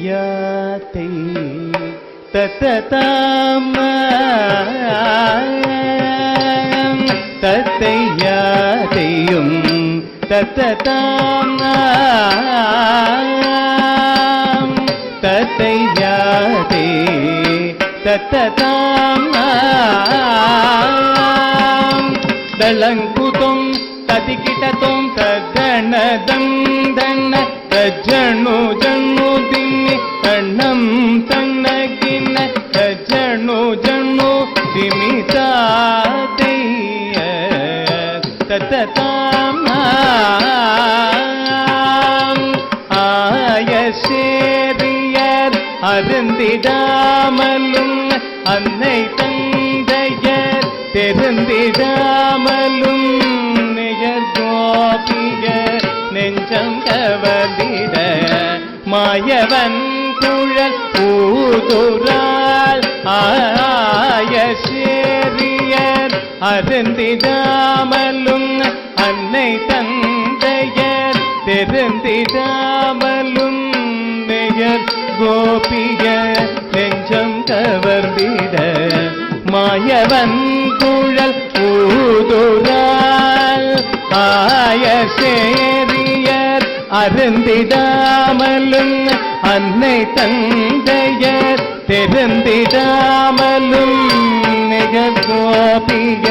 யாத்தை தத்ததாம தத்தை யாத்தையும் தத்ததாம தத்தை யாத்தை தத்ததாம தளங்குதும் ததிகிடதும் ததனதம் தன்ன தஜ்ஜணு ஜண்ணு திம்மி தண்ணம் தன்னகின தஜ்ஜணு ஜண்ணு திமிதாதைய தத்ததாம் ஆயசேரியர் அருந்திடாமலும் அன்னை தந்தையர் தெரிந்திடாமலும் நெயர் கோபிய நெஞ்சம் கவர்ந்திட மாயவன் குழல் ஊதுரால் ஆயசேரியர் அருந்திடாமலும் அன்னை தந்தையர் தெரிந்திடாமலும் நெயர் கோபிய நெஞ்சம் கவர்ந்திட மாயவன் குழல் ஊதுரால் ஆயசேரியர் அருந்திடாமலும் அன்னை தந்தையர் தெரிந்திடாமலும் நிகழ் கோபிய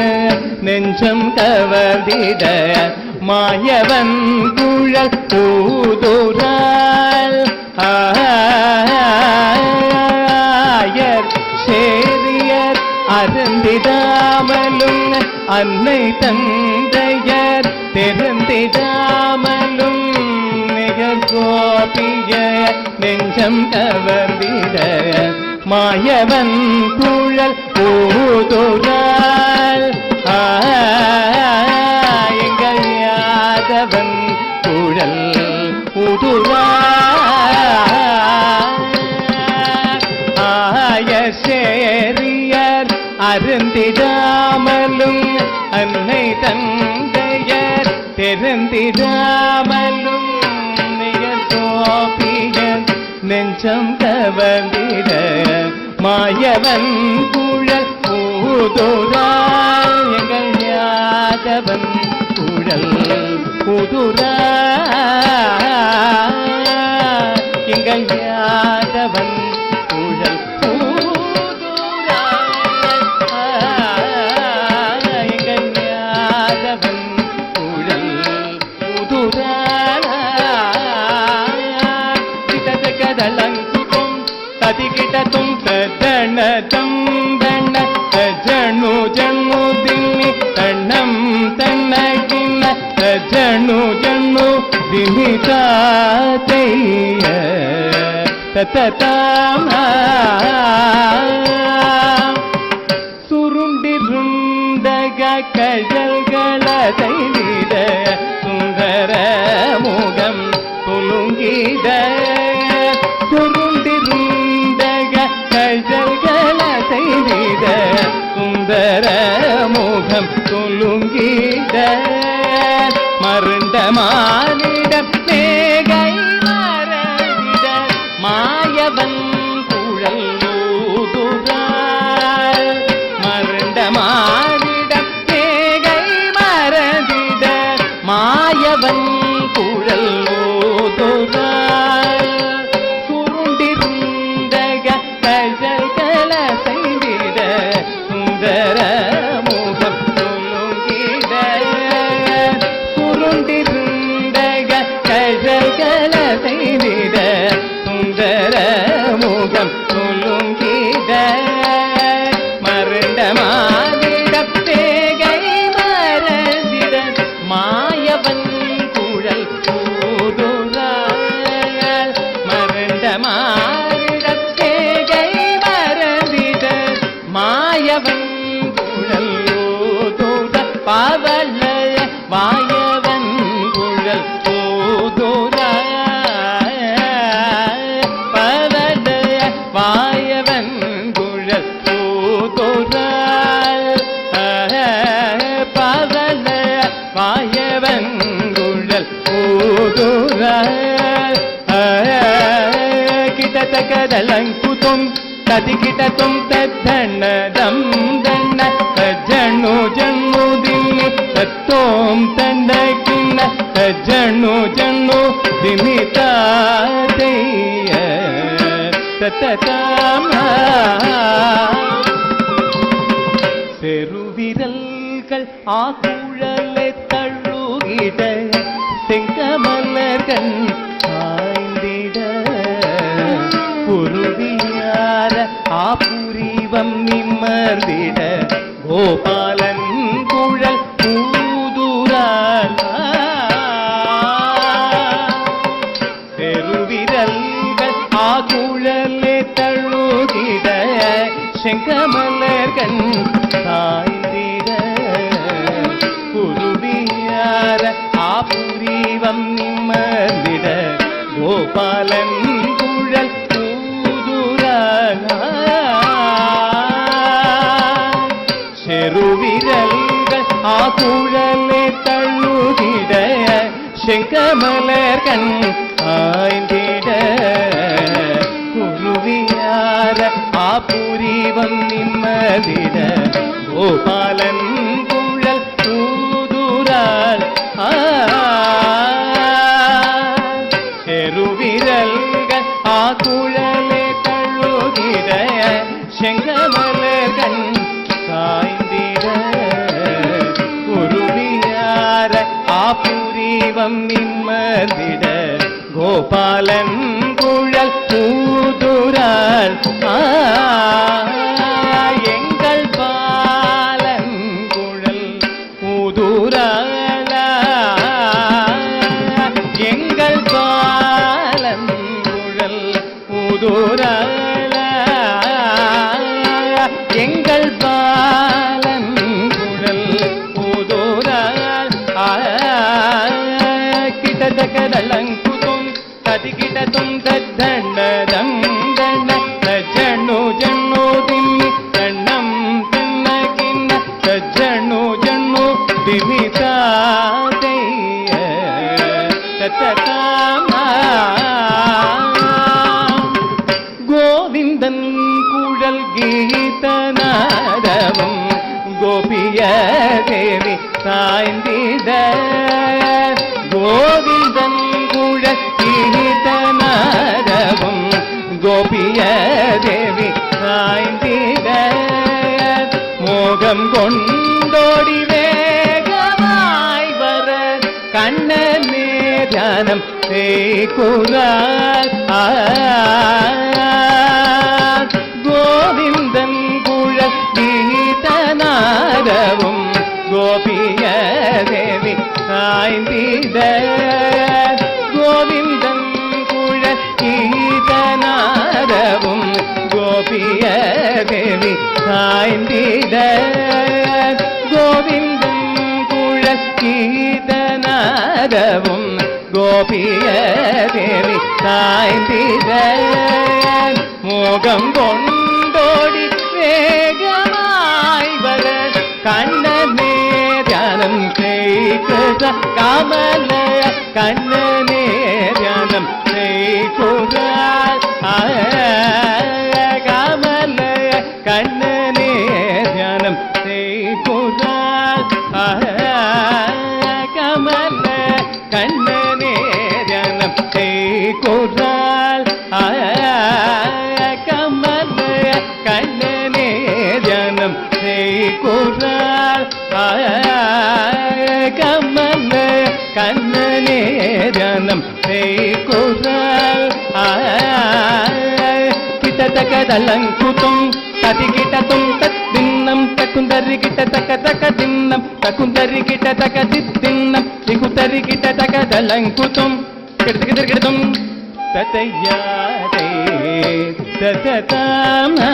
நெஞ்சம் கவர்ந்திட மாயவன் குழல் ஊதுரால் ஆயர் சேரியர் அருந்திடாமலும் அன்னை தந்தையர் தெரிந்திடாமலும் நிகழ் கோபிய நெஞ்சம் கவர்ந்திட மாயவன் குழல் ஊதுரால் எங்கள் யாதவன் குழல் ஊதுரால் ஆயசேரியர் அருந்திடாமலும் அன்னை தந்தையர் தெரிந்திடாமலும் நிகழ் கோபிய நெஞ்சம் கவர்ந்திட மாயவன் குழல் ஊதுரால் எங்கள் யாதவன் குழல் ஊதுரால் எங்கள் யாதவன் குழல் ஊதுரால் எங்கள் யாதவன் குழல் ஊதுரால் கதளங்குதும் ததிகிடதும் ததனதம் தன்ன தஜ்ஜணு ஜண்ணு திம்மி தண்ணம் தன்னகின தஜ்ஜணு ஜண்ணு திமிதாதைய தத்ததாம் சுருண்டிருண்டக கழல்களதை விட சுந்தர முகம் துலுங்கிட சுருண்டிருண்டக கழல்களதை விட சுந்தர முகம் துலுங்கிட மருண்ட மானிட மேகை மறந்திட மாயவன் குழல் ஊதுரால் மருண்ட மானிட மேகை மறந்திட மாயவன் குழல் ஊதுரால் சுருண்டிருந்தக கழல்கள செய்திட சுந்தர முகம் துலுங்கிட சுருண்டிருந்தக கழல்கள செய்திட சுந்தர முகம் துலுங்கிட மருண்ட மாதிட பேகை மறந்திட மாயவன் குழல் ஊதுரால் மருண்ட மாதிட பேகை மறந்திட மாயவன் குழல் ஊதுர பாவல மாயவன் குழல் ஊதுரால் பவல மாயவன் குழல் ஊதுரால் பவல மாயவன் குழல் ஊதுரால் கிட తకదలంకుతుం తదికిటతుం తద్దన్నదం దన్న తజ్జను జన్ను దిన్ని తత్తోం తండకిన్న తజ్జను జన్ను దిన్ని తాదయ్య தத்ததாமா செருவிரல்கள் ஆகுழலை தழுகிட செங்கமலர்கள் சாய்ந்திட குருவியார ஆபுரிவம் நிம்மர்ந்திட கோபாலன் குழல் ஊதுரால் செருவிரல்கள் ஆகுழலை தழுகிட செங்கமலர்கள் சாய்ந்திட குருவியார ஆபுரிவம் நிம்மர்ந்திட கோபாலன் குழல் ஊதுரால் செருவிரல்கள் ஆகுழலை தழுகிட செங்கமலர்கள் சாய்ந்திட குருவியார ஆபுரிவம் நிம்மதிட கோபாலன் குழல் ஊதுரால் செருவிரல்கள் ஆகுழலை தழுகிட செங்கமலர்கள் சாய்ந்திட குருவியார ஆபுரிவம் நிம்மதிட கோபாலன் குழல் ஊதுரால் எங்கள் பாலன் குழல் ஊதுரால் எங்கள் பாலன் குழல் ஊதுரால் எங்கள் பாலன் குழல் ஊதுரால் கிட்டத்தக்கதலங்குதும் ததிகிடதும் தத்தண்டதம் தண்ட தஜ்ஜனு ஜன்னு திம்மி தண்ணம் தின்னகின்ன தஜ்ஜனு ஜன்னு திம்மி தாதைய தத்தகாமா கோவிந்தன் குழல் கீதநாதமும் கோபிய தேவி சாய்ந்திட கோவிந்தன் குழல் கீதநாதமும் கோபிய தேவி சாய்ந்திட மோகம் கொண்டோடி வேகமாய் வர கண்ணனே தியானம் சேகுரால் கோவிந்தன் குழல் கீதநாதமும் கோபிய தேவி சாய்ந்திட கோவிந்தன் குழல் கீதநாதமும் கோபிய தேவி சாய்ந்திட கோவிந்தன் குழல் கீதநாதமும் கோபிய தேவி சாய்ந்திட மோகம் கொண்டோடி வேகமாய் வர கண்ணனே தியானம் செய்குற கமல கண்ணனே தியானம் செய்குறால் கமல கண்ணனே தியானம் செய்குறால் கமல கண்ணனே தியானம் செய்குறால் கமல கண்ணனே தியானம் செய்குறால் கமல கண்ணனே தியானம் செய்குறால் கிட்டத்தக்கதலங்குதும் ததிகிடதும் தத்தின்னம் தக்குந்தரி கிட்டத்தக்க தின்னம் தக்குந்தரி கிட்டத்தக்க தித்தின்னம் திகுத்தரி கிட்டத்தக்கதலங்குதும் கிடத்தும் தத்தையாதே தததாமா